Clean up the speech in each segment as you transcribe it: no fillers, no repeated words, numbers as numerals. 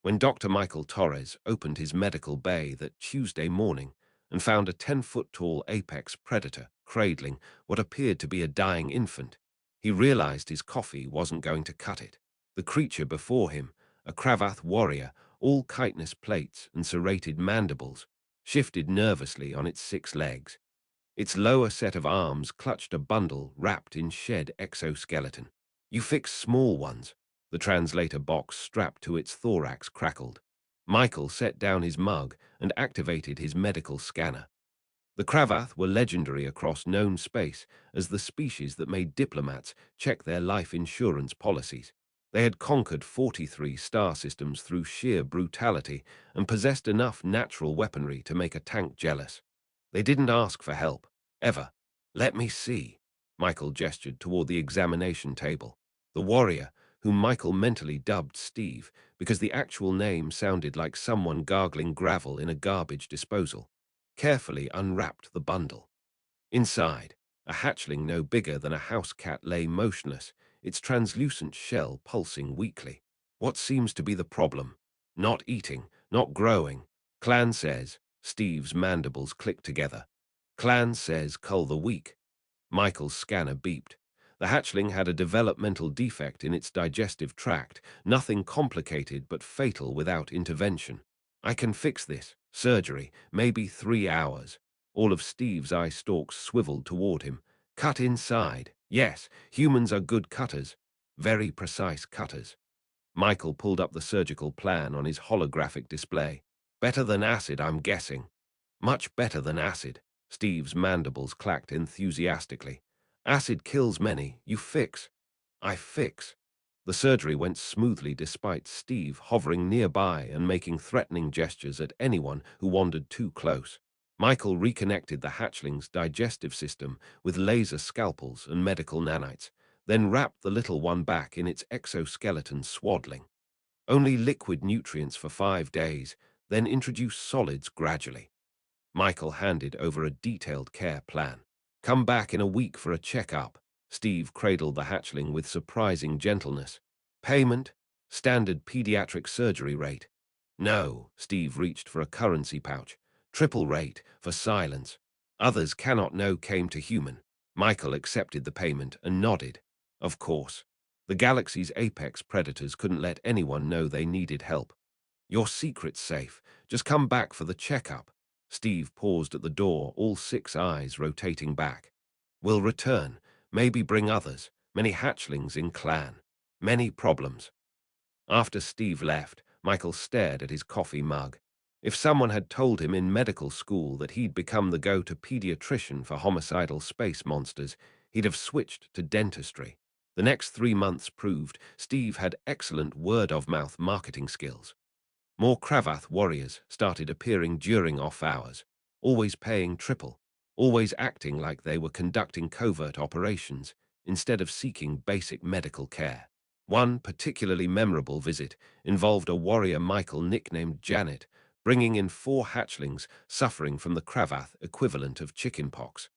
When Dr. Michael Torres opened his medical bay that Tuesday morning and found a 10-foot-tall apex predator cradling what appeared to be a dying infant, he realized his coffee wasn't going to cut it. The creature before him, a Cravath warrior, all chitinous plates and serrated mandibles, shifted nervously on its 6 legs. Its lower set of arms clutched a bundle wrapped in shed exoskeleton. "You fix small ones," the translator box strapped to its thorax crackled. Michael set down his mug and activated his medical scanner. The Cravath were legendary across known space as the species that made diplomats check their life insurance policies. They had conquered 43 star systems through sheer brutality and possessed enough natural weaponry to make a tank jealous. They didn't ask for help, ever. "Let me see." Michael gestured toward the examination table. The warrior, whom Michael mentally dubbed Steve because the actual name sounded like someone gargling gravel in a garbage disposal, carefully unwrapped the bundle. Inside, a hatchling no bigger than a house cat lay motionless, its translucent shell pulsing weakly. "What seems to be the problem? Not eating, not growing. Clan says." Steve's mandibles clicked together. "Clan says cull the weak." Michael's scanner beeped. The hatchling had a developmental defect in its digestive tract, nothing complicated but fatal without intervention. "I can fix this. Surgery, maybe 3 hours." All of Steve's eye stalks swiveled toward him. "Cut inside. Yes, humans are good cutters. Very precise cutters." Michael pulled up the surgical plan on his holographic display. "Better than acid, I'm guessing." "Much better than acid." Steve's mandibles clacked enthusiastically. "Acid kills many. You fix." "I fix." The surgery went smoothly despite Steve hovering nearby and making threatening gestures at anyone who wandered too close. Michael reconnected the hatchling's digestive system with laser scalpels and medical nanites, then wrapped the little one back in its exoskeleton swaddling. Only liquid nutrients for 5 days, then introduce solids gradually. Michael handed over a detailed care plan. "Come back in a week for a checkup." Steve cradled the hatchling with surprising gentleness. "Payment? Standard pediatric surgery rate." "No." Steve reached for a currency pouch. "Triple rate for silence. Others cannot know came to human." Michael accepted the payment and nodded. Of course. The galaxy's apex predators couldn't let anyone know they needed help. "Your secret's safe. Just come back for the checkup." Steve paused at the door, all 6 eyes rotating back. "We'll return. Maybe bring others. Many hatchlings in clan. Many problems." After Steve left, Michael stared at his coffee mug. If someone had told him in medical school that he'd become the go-to pediatrician for homicidal space monsters, he'd have switched to dentistry. The next 3 months proved Steve had excellent word-of-mouth marketing skills. More Cravath warriors started appearing during off hours, always paying triple, always acting like they were conducting covert operations instead of seeking basic medical care. One particularly memorable visit involved a warrior Michael nicknamed Janet, bringing in 4 hatchlings suffering from the Cravath equivalent of chickenpox.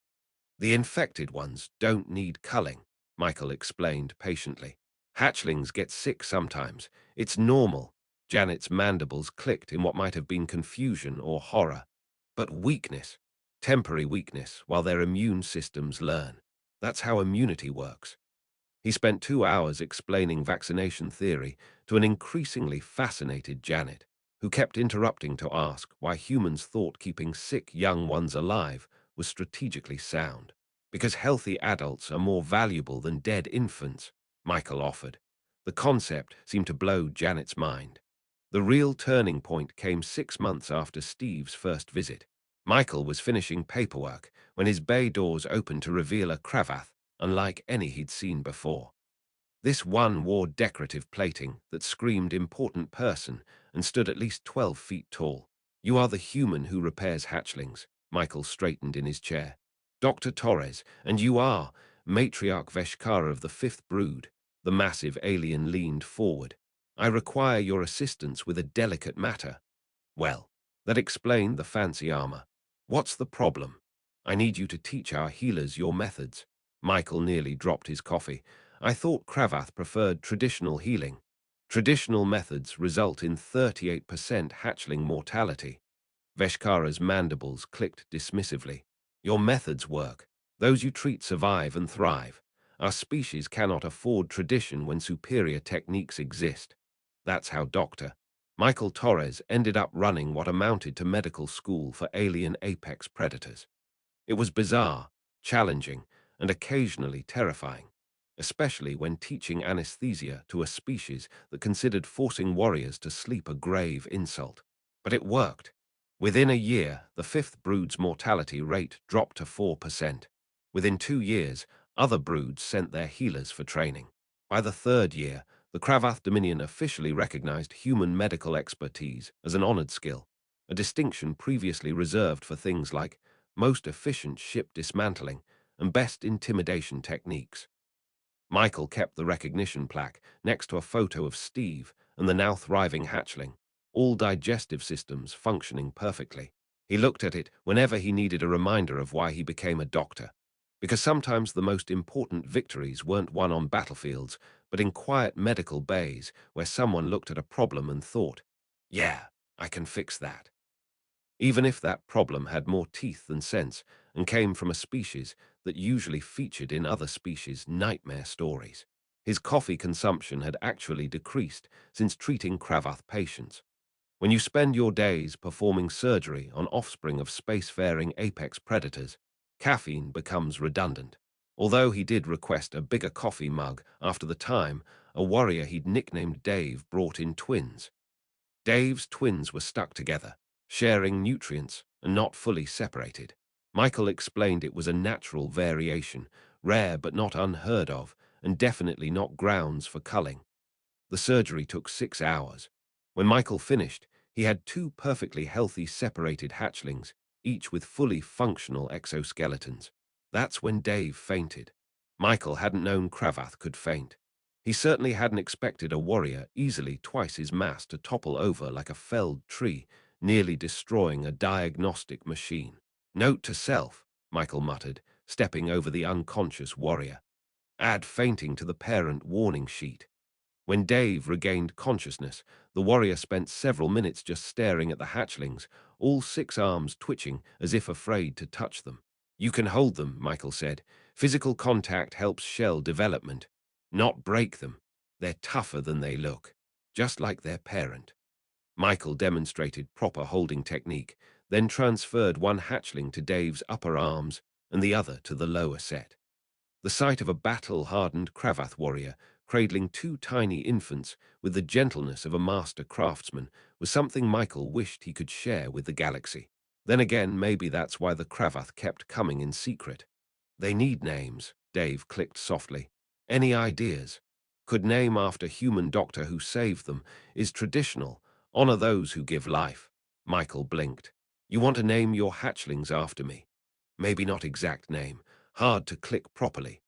"The infected ones don't need culling," Michael explained patiently. "Hatchlings get sick sometimes. It's normal." Janet's mandibles clicked in what might have been confusion or horror. "But weakness. Temporary weakness while their immune systems learn. That's how immunity works." He spent 2 hours explaining vaccination theory to an increasingly fascinated Janet, who kept interrupting to ask why humans thought keeping sick young ones alive was strategically sound. "Because healthy adults are more valuable than dead infants," Michael offered. The concept seemed to blow Janet's mind. The real turning point came 6 months after Steve's first visit. Michael was finishing paperwork when his bay doors opened to reveal a Cravath unlike any he'd seen before. This one wore decorative plating that screamed important person and stood at least 12 feet tall. "You are the human who repairs hatchlings." Michael straightened in his chair. "Dr. Torres, and you are Matriarch Veshkara of the Fifth Brood." The massive alien leaned forward. "I require your assistance with a delicate matter." "Well, that explained the fancy armor. What's the problem?" "I need you to teach our healers your methods." Michael nearly dropped his coffee. "I thought Cravath preferred traditional healing." Traditional methods result in 38% hatchling mortality. Veshkara's mandibles clicked dismissively. Your methods work. Those you treat survive and thrive. Our species cannot afford tradition when superior techniques exist. That's how Dr. Michael Torres ended up running what amounted to medical school for alien apex predators. It was bizarre, challenging, and occasionally terrifying, especially when teaching anesthesia to a species that considered forcing warriors to sleep a grave insult. But it worked. Within a year, the fifth brood's mortality rate dropped to 4%. Within 2 years, other broods sent their healers for training. By the third year, the Kravath Dominion officially recognized human medical expertise as an honored skill, a distinction previously reserved for things like most efficient ship dismantling and best intimidation techniques. Michael kept the recognition plaque next to a photo of Steve and the now thriving hatchling, all digestive systems functioning perfectly. He looked at it whenever he needed a reminder of why he became a doctor, because sometimes the most important victories weren't won on battlefields, but in quiet medical bays where someone looked at a problem and thought, yeah, I can fix that. Even if that problem had more teeth than sense and came from a species that usually featured in other species' nightmare stories. His coffee consumption had actually decreased since treating Kravath patients. When you spend your days performing surgery on offspring of spacefaring apex predators, caffeine becomes redundant. Although he did request a bigger coffee mug after the time a warrior he'd nicknamed Dave brought in twins. Dave's twins were stuck together, sharing nutrients and not fully separated. Michael explained it was a natural variation, rare but not unheard of, and definitely not grounds for culling. The surgery took 6 hours. When Michael finished, he had two perfectly healthy separated hatchlings, each with fully functional exoskeletons. That's when Dave fainted. Michael hadn't known Kravath could faint. He certainly hadn't expected a warrior easily twice his mass to topple over like a felled tree, nearly destroying a diagnostic machine. Note to self, Michael muttered, stepping over the unconscious warrior. Add fainting to the parent warning sheet. When Dave regained consciousness, the warrior spent several minutes just staring at the hatchlings, all 6 arms twitching as if afraid to touch them. You can hold them, Michael said. Physical contact helps shell development, not break them. They're tougher than they look, just like their parent. Michael demonstrated proper holding technique, then transferred one hatchling to Dave's upper arms and the other to the lower set. The sight of a battle-hardened Kravath warrior cradling two tiny infants with the gentleness of a master craftsman was something Michael wished he could share with the galaxy. Then again, maybe that's why the Kravath kept coming in secret. They need names, Dave clicked softly. Any ideas? Could name after human doctor who saved them is traditional. Honor those who give life. Michael blinked. You want to name your hatchlings after me? Maybe not exact name. Hard to click properly.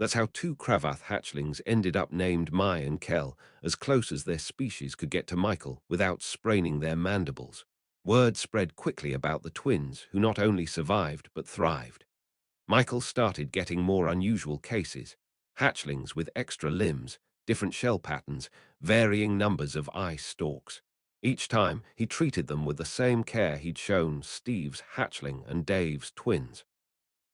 That's how two Kravath hatchlings ended up named Mai and Kel, as close as their species could get to Michael without spraining their mandibles. Word spread quickly about the twins, who not only survived but thrived. Michael started getting more unusual cases. Hatchlings with extra limbs, different shell patterns, varying numbers of eye stalks. Each time, he treated them with the same care he'd shown Steve's hatchling and Dave's twins.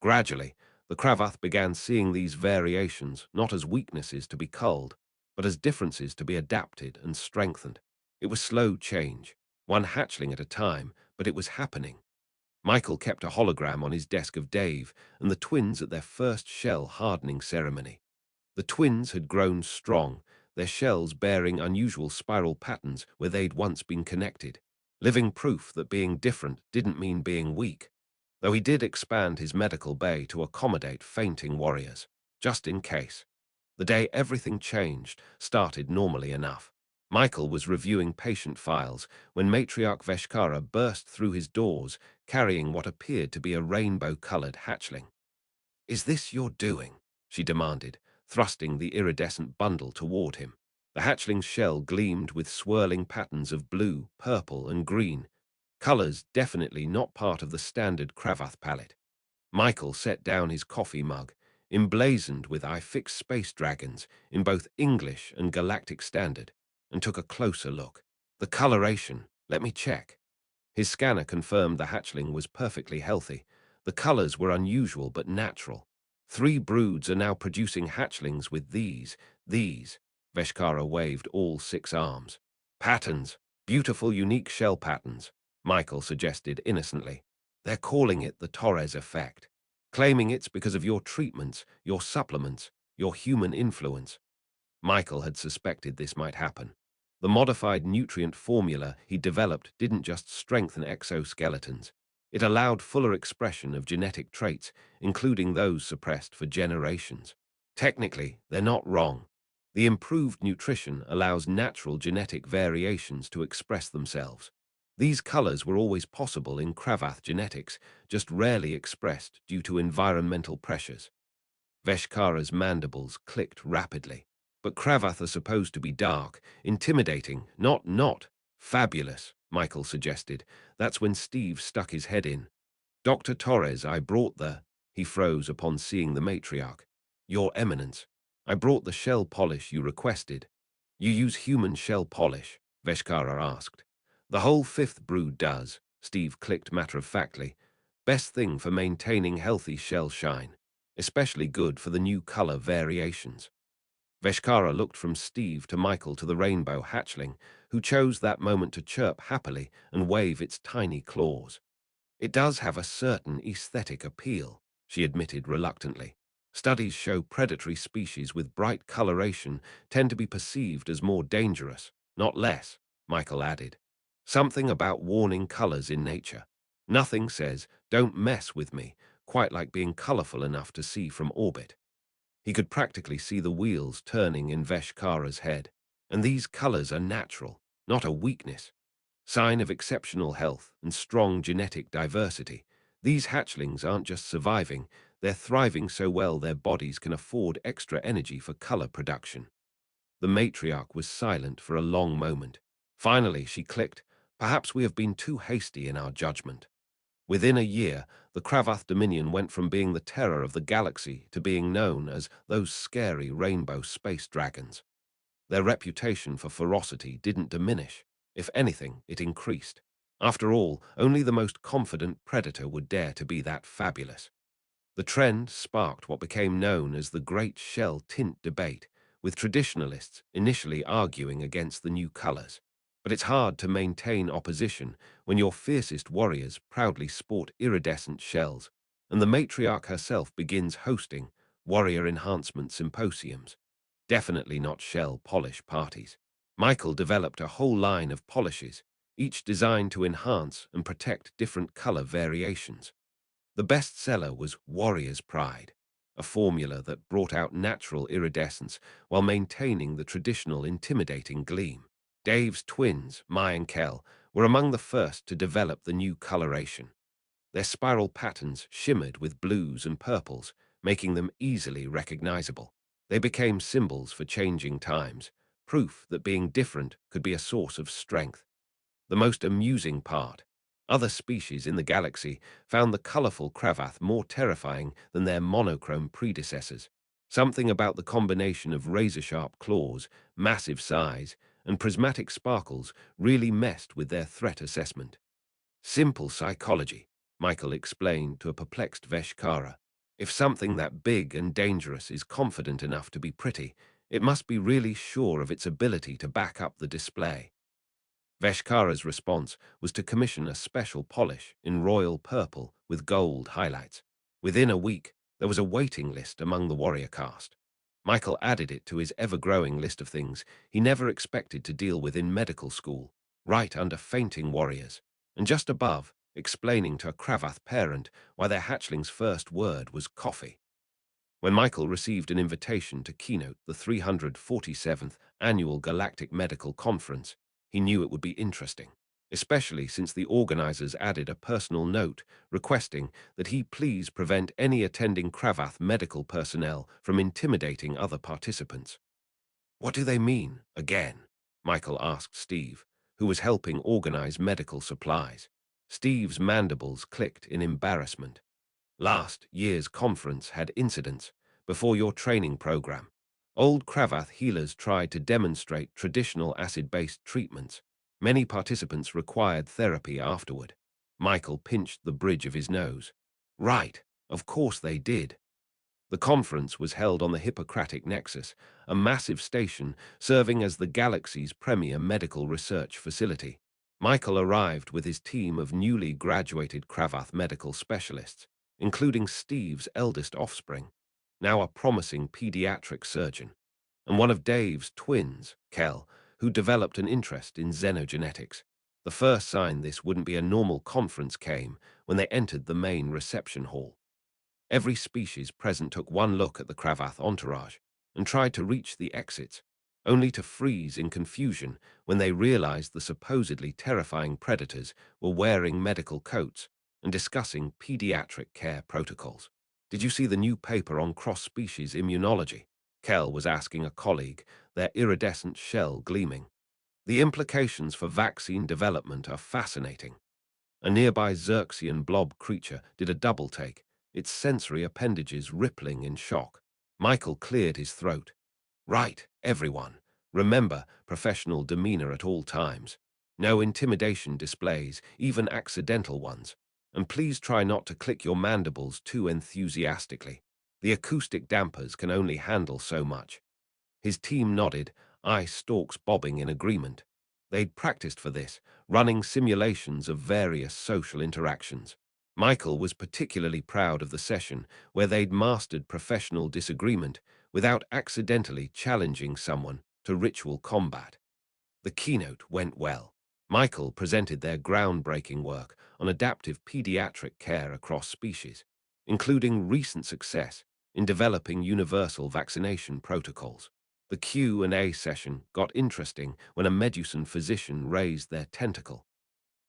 Gradually, the Kravath began seeing these variations not as weaknesses to be culled, but as differences to be adapted and strengthened. It was slow change, one hatchling at a time, but it was happening. Michael kept a hologram on his desk of Dave and the twins at their first shell hardening ceremony. The twins had grown strong, their shells bearing unusual spiral patterns where they'd once been connected, living proof that being different didn't mean being weak. Though he did expand his medical bay to accommodate fainting warriors, just in case. The day everything changed started normally enough. Michael was reviewing patient files when Matriarch Veshkara burst through his doors carrying what appeared to be a rainbow-colored hatchling. "Is this your doing?" she demanded, thrusting the iridescent bundle toward him. The hatchling's shell gleamed with swirling patterns of blue, purple, and green, colors definitely not part of the standard Kravath palette. Michael set down his coffee mug, emblazoned with I fix space dragons in both English and Galactic Standard. and took a closer look. The coloration, let me check. His scanner confirmed the hatchling was perfectly healthy. The colors were unusual but natural. 3 broods are now producing hatchlings with these. Veshkara waved all 6 arms. Patterns, beautiful unique shell patterns, Michael suggested innocently. They're calling it the Torres effect, claiming it's because of your treatments, your supplements, your human influence. Michael had suspected this might happen. The modified nutrient formula he developed didn't just strengthen exoskeletons. It allowed fuller expression of genetic traits, including those suppressed for generations. Technically, they're not wrong. The improved nutrition allows natural genetic variations to express themselves. These colors were always possible in Cravath genetics, just rarely expressed due to environmental pressures. Veshkara's mandibles clicked rapidly. But Cravath are supposed to be dark, intimidating, not fabulous, Michael suggested. That's when Steve stuck his head in. Dr. Torres, I brought the... He froze upon seeing the matriarch. Your Eminence, I brought the shell polish you requested. You use human shell polish? Veshkara asked. The whole 5th brood does, Steve clicked matter-of-factly. Best thing for maintaining healthy shell shine. Especially good for the new color variations. Veshkara looked from Steve to Michael to the rainbow hatchling, who chose that moment to chirp happily and wave its tiny claws. It does have a certain aesthetic appeal, she admitted reluctantly. Studies show predatory species with bright coloration tend to be perceived as more dangerous, not less, Michael added. Something about warning colors in nature. Nothing says, don't mess with me, quite like being colorful enough to see from orbit. He could practically see the wheels turning in Veshkara's head. And these colors are natural, not a weakness. Sign of exceptional health and strong genetic diversity. These hatchlings aren't just surviving, they're thriving so well their bodies can afford extra energy for color production. The matriarch was silent for a long moment. Finally, she clicked, perhaps we have been too hasty in our judgment. Within a year, the Cravath Dominion went from being the terror of the galaxy to being known as those scary rainbow space dragons. Their reputation for ferocity didn't diminish. If anything, it increased. After all, only the most confident predator would dare to be that fabulous. The trend sparked what became known as the Great Shell Tint debate, with traditionalists initially arguing against the new colors. But it's hard to maintain opposition when your fiercest warriors proudly sport iridescent shells, and the matriarch herself begins hosting warrior enhancement symposiums. Definitely not shell polish parties. Michael developed a whole line of polishes, each designed to enhance and protect different color variations. The best seller was Warrior's Pride, a formula that brought out natural iridescence while maintaining the traditional intimidating gleam. Dave's twins, Mai and Kel, were among the first to develop the new coloration. Their spiral patterns shimmered with blues and purples, making them easily recognizable. They became symbols for changing times, proof that being different could be a source of strength. The most amusing part, other species in the galaxy found the colorful Cravath more terrifying than their monochrome predecessors. Something about the combination of razor-sharp claws, massive size, and prismatic sparkles really messed with their threat assessment. Simple psychology, Michael explained to a perplexed Veshkara. If something that big and dangerous is confident enough to be pretty, it must be really sure of its ability to back up the display. Veshkara's response was to commission a special polish in royal purple with gold highlights. Within a week, there was a waiting list among the warrior caste. Michael added it to his ever-growing list of things he never expected to deal with in medical school, right under fainting warriors, and just above, explaining to a Cravath parent why their hatchling's first word was coffee. When Michael received an invitation to keynote the 347th Annual Galactic Medical Conference, he knew it would be interesting, especially since the organizers added a personal note requesting that he please prevent any attending Cravath medical personnel from intimidating other participants. What do they mean, again? Michael asked Steve, who was helping organize medical supplies. Steve's mandibles clicked in embarrassment. Last year's conference had incidents before your training program. Old Cravath healers tried to demonstrate traditional acid-based treatments. Many participants required therapy afterward. Michael pinched the bridge of his nose. Right, of course they did. The conference was held on the Hippocratic Nexus, a massive station serving as the galaxy's premier medical research facility. Michael arrived with his team of newly graduated Cravath medical specialists, including Steve's eldest offspring, now a promising pediatric surgeon, and one of Dave's twins, Kel, who developed an interest in xenogenetics. The first sign this wouldn't be a normal conference came when they entered the main reception hall. Every species present took one look at the Cravath entourage and tried to reach the exits, only to freeze in confusion when they realized the supposedly terrifying predators were wearing medical coats and discussing pediatric care protocols. Did you see the new paper on cross-species immunology? Kel was asking a colleague, their iridescent shell gleaming. The implications for vaccine development are fascinating. A nearby Xerxian blob creature did a double take, its sensory appendages rippling in shock. Michael cleared his throat. Right, everyone. Remember professional demeanor at all times. No intimidation displays, even accidental ones. And please try not to click your mandibles too enthusiastically. The acoustic dampers can only handle so much. His team nodded, eye stalks bobbing in agreement. They'd practiced for this, running simulations of various social interactions. Michael was particularly proud of the session where they'd mastered professional disagreement without accidentally challenging someone to ritual combat. The keynote went well. Michael presented their groundbreaking work on adaptive pediatric care across species, including recent success in developing universal vaccination protocols. The Q&A session got interesting when a Medusan physician raised their tentacle.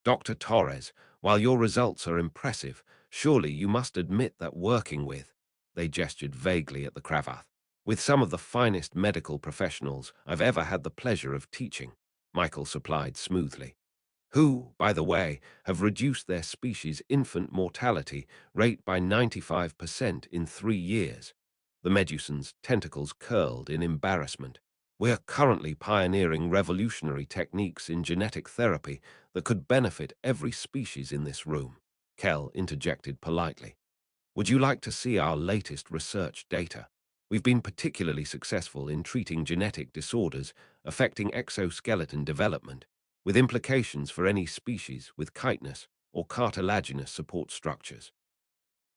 Dr. Torres, while your results are impressive, surely you must admit that working with, they gestured vaguely at the Cravath, with some of the finest medical professionals I've ever had the pleasure of teaching, Michael supplied smoothly, who, by the way, have reduced their species' infant mortality rate by 95% in 3 years. The Medusan's tentacles curled in embarrassment. We're currently pioneering revolutionary techniques in genetic therapy that could benefit every species in this room, Kel interjected politely. Would you like to see our latest research data? We've been particularly successful in treating genetic disorders affecting exoskeleton development, with implications for any species with chitinous or cartilaginous support structures.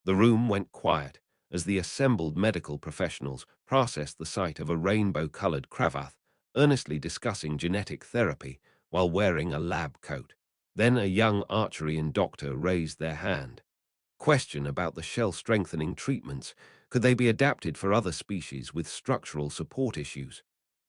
The room went quiet as the assembled medical professionals processed the sight of a rainbow-colored Cravath, earnestly discussing genetic therapy while wearing a lab coat. Then a young Archerian doctor raised their hand. Question about the shell-strengthening treatments. Could they be adapted for other species with structural support issues?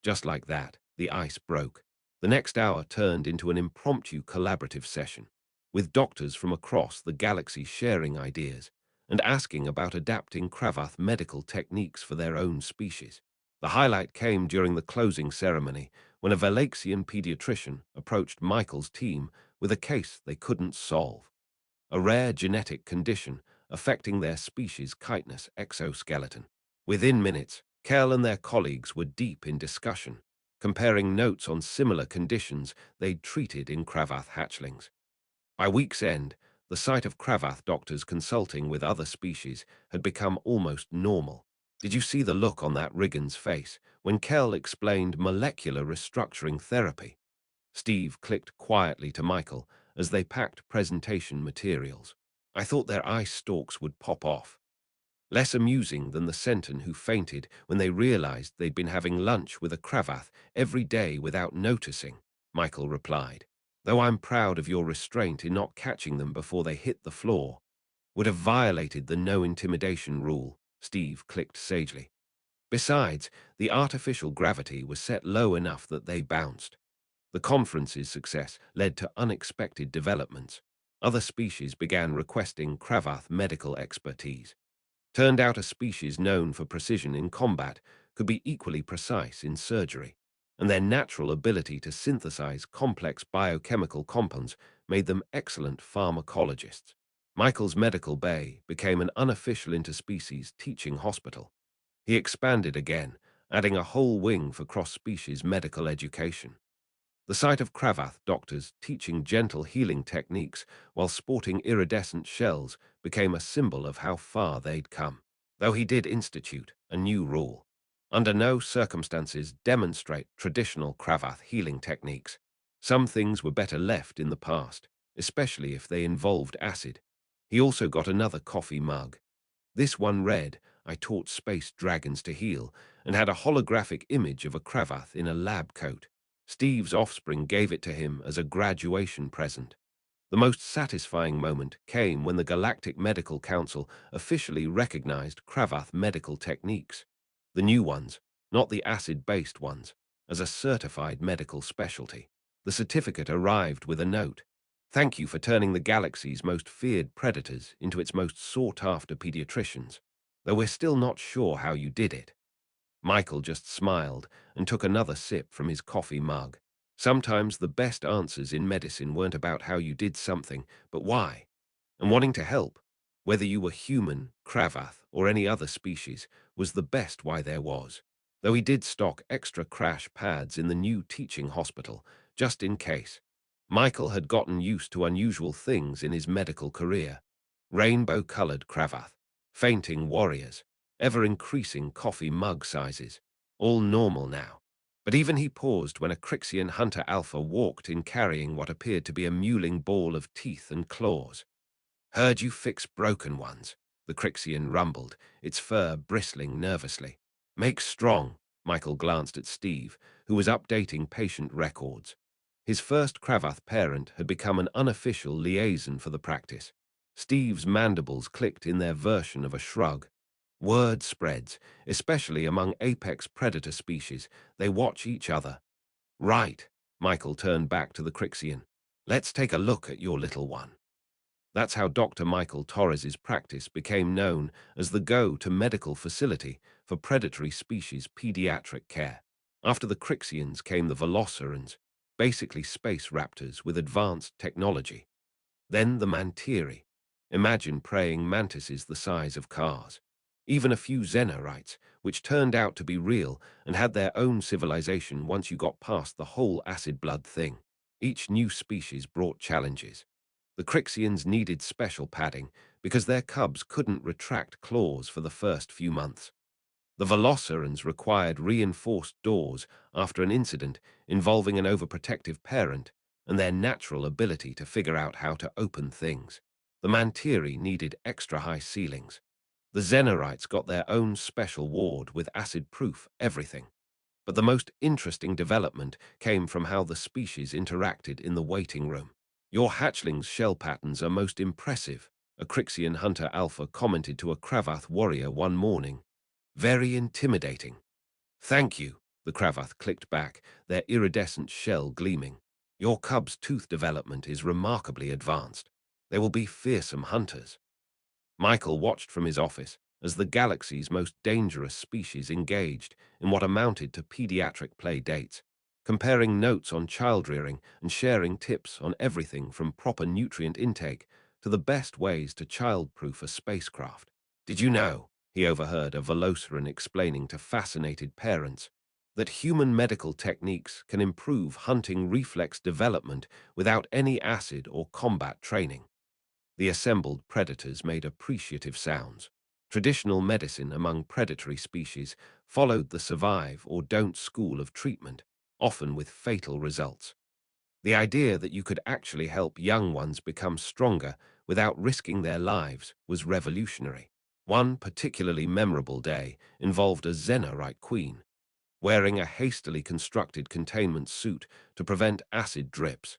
Just like that, the ice broke. The next hour turned into an impromptu collaborative session, with doctors from across the galaxy sharing ideas and asking about adapting Cravath medical techniques for their own species. The highlight came during the closing ceremony when a Valaxian pediatrician approached Michael's team with a case they couldn't solve, a rare genetic condition affecting their species' chitinous exoskeleton. Within minutes, Kel and their colleagues were deep in discussion, comparing notes on similar conditions they'd treated in Cravath hatchlings. By week's end, the sight of Cravath doctors consulting with other species had become almost normal. Did you see the look on that Riggins' face when Kel explained molecular restructuring therapy? Steve clicked quietly to Michael as they packed presentation materials. I thought their eye stalks would pop off. Less amusing than the Centon who fainted when they realized they'd been having lunch with a Cravath every day without noticing, Michael replied. Though I'm proud of your restraint in not catching them before they hit the floor. Would have violated the no intimidation rule, Steve clicked sagely. Besides, the artificial gravity was set low enough that they bounced. The conference's success led to unexpected developments. Other species began requesting Cravath medical expertise. Turned out a species known for precision in combat could be equally precise in surgery, and their natural ability to synthesize complex biochemical compounds made them excellent pharmacologists. Michael's medical bay became an unofficial interspecies teaching hospital. He expanded again, adding a whole wing for cross-species medical education. The sight of Cravath doctors teaching gentle healing techniques while sporting iridescent shells became a symbol of how far they'd come. Though he did institute a new rule. Under no circumstances demonstrate traditional Cravath healing techniques. Some things were better left in the past, especially if they involved acid. He also got another coffee mug. This one read, "I taught space dragons to heal," and had a holographic image of a Cravath in a lab coat. Steve's offspring gave it to him as a graduation present. The most satisfying moment came when the Galactic Medical Council officially recognized Cravath medical techniques, the new ones, not the acid-based ones, as a certified medical specialty. The certificate arrived with a note. "Thank you for turning the galaxy's most feared predators into its most sought-after pediatricians, though we're still not sure how you did it." Michael just smiled and took another sip from his coffee mug. Sometimes the best answers in medicine weren't about how you did something, but why. And wanting to help, whether you were human, Cravath, or any other species, was the best why there was. Though he did stock extra crash pads in the new teaching hospital, just in case. Michael had gotten used to unusual things in his medical career. Rainbow-colored Cravath, fainting warriors, ever-increasing coffee mug sizes, all normal now. But even he paused when a Crixian Hunter Alpha walked in carrying what appeared to be a mewling ball of teeth and claws. "Heard you fix broken ones," the Crixian rumbled, its fur bristling nervously. "Make strong." Michael glanced at Steve, who was updating patient records. His first Cravath parent had become an unofficial liaison for the practice. Steve's mandibles clicked in their version of a shrug. Word spreads, especially among apex predator species. They watch each other. "Right." Michael turned back to the Crixian. "Let's take a look at your little one." That's how Dr. Michael Torres's practice became known as the go-to medical facility for predatory species pediatric care. After the Crixians came the Velocirons, basically space raptors with advanced technology. Then the Mantiri. Imagine praying mantises the size of cars. Even a few Xenorites, which turned out to be real and had their own civilization once you got past the whole acid blood thing. Each new species brought challenges. The Crixians needed special padding because their cubs couldn't retract claws for the first few months. The Velocirons required reinforced doors after an incident involving an overprotective parent and their natural ability to figure out how to open things. The Mantiri needed extra high ceilings. The Xenorites got their own special ward with acid-proof everything. But the most interesting development came from how the species interacted in the waiting room. "Your hatchling's shell patterns are most impressive," a Crixian Hunter Alpha commented to a Cravath warrior one morning. "Very intimidating." "Thank you," the Cravath clicked back, their iridescent shell gleaming. "Your cub's tooth development is remarkably advanced. They will be fearsome hunters." Michael watched from his office as the galaxy's most dangerous species engaged in what amounted to pediatric play dates, comparing notes on child-rearing and sharing tips on everything from proper nutrient intake to the best ways to child-proof a spacecraft. "Did you know," he overheard a Velociran explaining to fascinated parents, "that human medical techniques can improve hunting reflex development without any acid or combat training?" The assembled predators made appreciative sounds. Traditional medicine among predatory species followed the survive or don't school of treatment, often with fatal results. The idea that you could actually help young ones become stronger without risking their lives was revolutionary. One particularly memorable day involved a Xenorite queen, wearing a hastily constructed containment suit to prevent acid drips,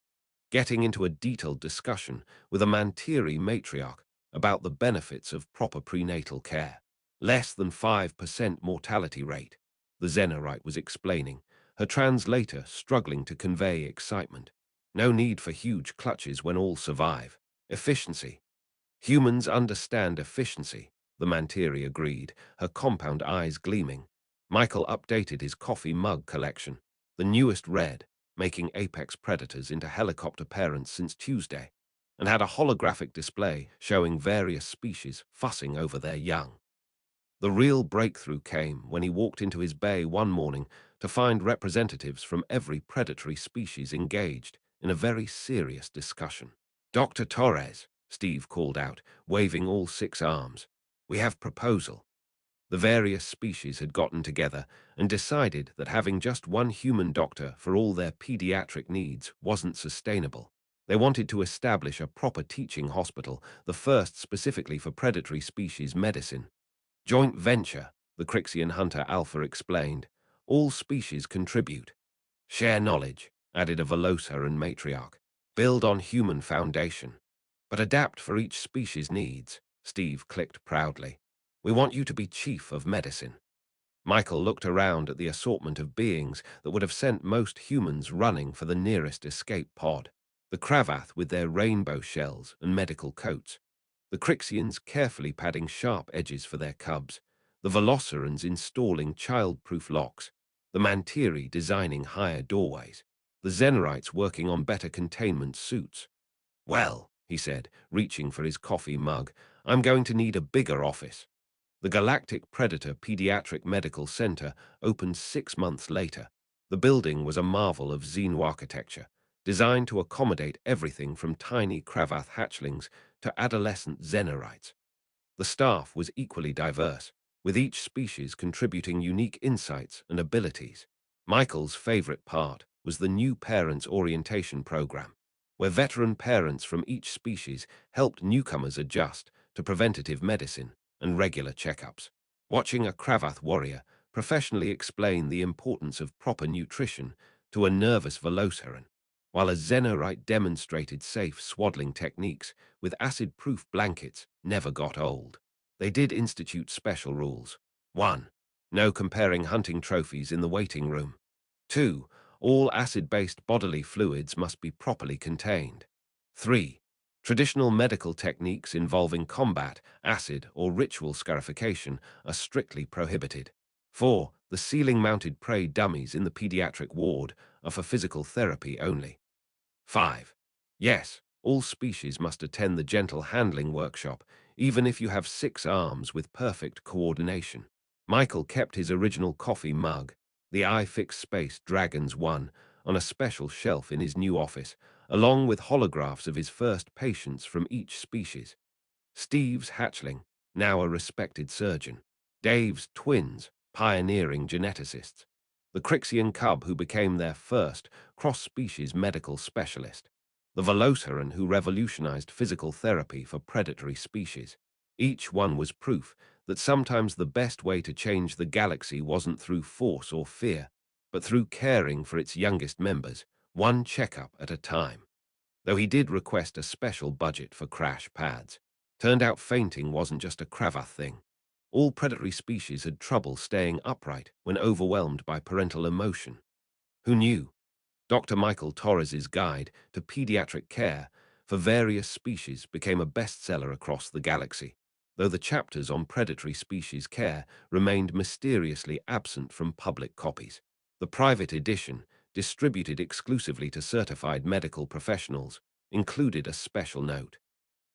getting into a detailed discussion with a Mantiri matriarch about the benefits of proper prenatal care. "Less than 5% mortality rate," the Xenorite was explaining, her translator struggling to convey excitement. "No need for huge clutches when all survive. Efficiency. Humans understand efficiency," the Mantiri agreed, her compound eyes gleaming. Michael updated his coffee mug collection, the newest red, making apex predators into helicopter parents since Tuesday, and had a holographic display showing various species fussing over their young. The real breakthrough came when he walked into his bay one morning to find representatives from every predatory species engaged in a very serious discussion. "Dr. Torres," Steve called out, waving all 6 arms. "We have proposal." The various species had gotten together and decided that having just one human doctor for all their pediatric needs wasn't sustainable. They wanted to establish a proper teaching hospital, the first specifically for predatory species medicine. "Joint venture," the Crixian hunter Alpha explained. "All species contribute. Share knowledge," added a Veloceran matriarch. "Build on human foundation. But adapt for each species' needs," Steve clicked proudly. "We want you to be chief of medicine." Michael looked around at the assortment of beings that would have sent most humans running for the nearest escape pod. The Cravath with their rainbow shells and medical coats, the Crixians carefully padding sharp edges for their cubs, the Velocerans installing child-proof locks, the Mantiri designing higher doorways, the Xenorites working on better containment suits. "Well," he said, reaching for his coffee mug, "I'm going to need a bigger office." The Galactic Predator Pediatric Medical Center opened 6 months later. The building was a marvel of Xenu architecture, designed to accommodate everything from tiny Cravath hatchlings to adolescent Xenorites. The staff was equally diverse, with each species contributing unique insights and abilities. Michael's favorite part was the new parents orientation program, where veteran parents from each species helped newcomers adjust to preventative medicine and regular checkups. Watching a Cravath warrior professionally explain the importance of proper nutrition to a nervous Veloceran, while a Xenorite demonstrated safe swaddling techniques with acid-proof blankets, never got old. They did institute special rules. 1. No comparing hunting trophies in the waiting room. 2. All acid-based bodily fluids must be properly contained. 3. Traditional medical techniques involving combat, acid, or ritual scarification are strictly prohibited. 4. The ceiling-mounted prey dummies in the pediatric ward are for physical therapy only. 5. Yes, all species must attend the gentle handling workshop, even if you have 6 arms with perfect coordination. Michael kept his original coffee mug, the iFix Space Dragons 1, on a special shelf in his new office, along with holographs of his first patients from each species. Steve's hatchling, now a respected surgeon. Dave's twins, pioneering geneticists. The Crixian cub who became their first cross-species medical specialist. The Veloceran who revolutionized physical therapy for predatory species. Each one was proof that sometimes the best way to change the galaxy wasn't through force or fear, but through caring for its youngest members, one checkup at a time. Though he did request a special budget for crash pads. Turned out fainting wasn't just a Cravath thing. All predatory species had trouble staying upright when overwhelmed by parental emotion. Who knew? Dr. Michael Torres's Guide to Pediatric Care for Various Species became a bestseller across the galaxy, though the chapters on predatory species care remained mysteriously absent from public copies. The private edition, distributed exclusively to certified medical professionals, included a special note.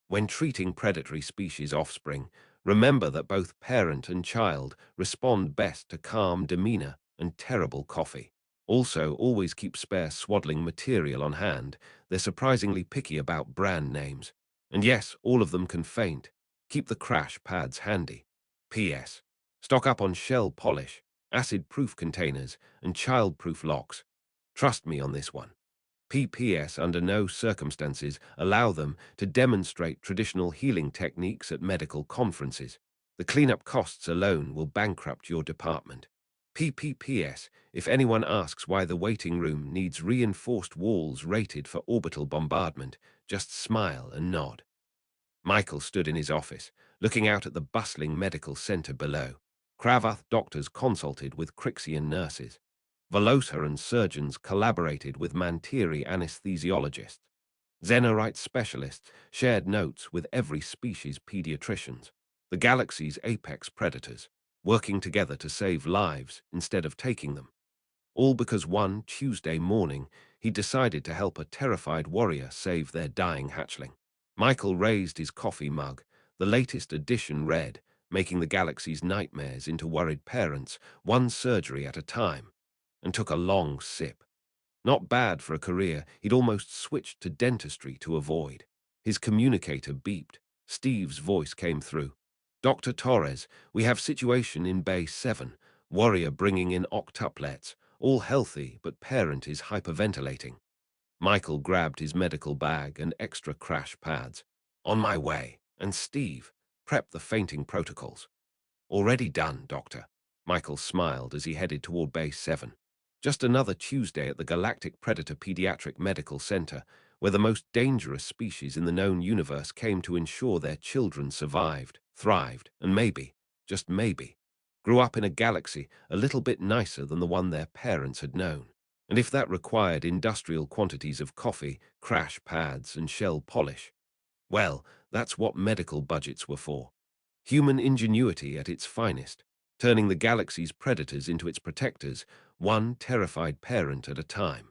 When treating predatory species offspring, remember that both parent and child respond best to calm demeanor and terrible coffee. Also, always keep spare swaddling material on hand. They're surprisingly picky about brand names. And yes, all of them can faint. Keep the crash pads handy. P.S. Stock up on shell polish, acid-proof containers, and child-proof locks. Trust me on this one. PPS under no circumstances allow them to demonstrate traditional healing techniques at medical conferences. The cleanup costs alone will bankrupt your department. PPPS, if anyone asks why the waiting room needs reinforced walls rated for orbital bombardment, just smile and nod. Michael stood in his office, looking out at the bustling medical center below. Cravath doctors consulted with Crixian nurses. Veloceran surgeons collaborated with Mantiri anesthesiologists. Xenorite specialists shared notes with every species pediatricians. The galaxy's apex predators, working together to save lives instead of taking them. All because one Tuesday morning, he decided to help a terrified warrior save their dying hatchling. Michael raised his coffee mug. The latest edition read, making the galaxy's nightmares into worried parents, one surgery at a time, and took a long sip. Not bad for a career he'd almost switched to dentistry to avoid. His communicator beeped. Steve's voice came through. Dr. Torres, we have situation in Bay 7. Warrior bringing in octuplets. All healthy, but parent is hyperventilating. Michael grabbed his medical bag and extra crash pads. On my way. And Steve, prep the fainting protocols. Already done, Doctor. Michael smiled as he headed toward Base 7. Just another Tuesday at the Galactic Predator Pediatric Medical Center, where the most dangerous species in the known universe came to ensure their children survived, thrived, and maybe, just maybe, grew up in a galaxy a little bit nicer than the one their parents had known. And if that required industrial quantities of coffee, crash pads, and shell polish, well, that's what medical budgets were for. Human ingenuity at its finest, turning the galaxy's predators into its protectors, one terrified parent at a time.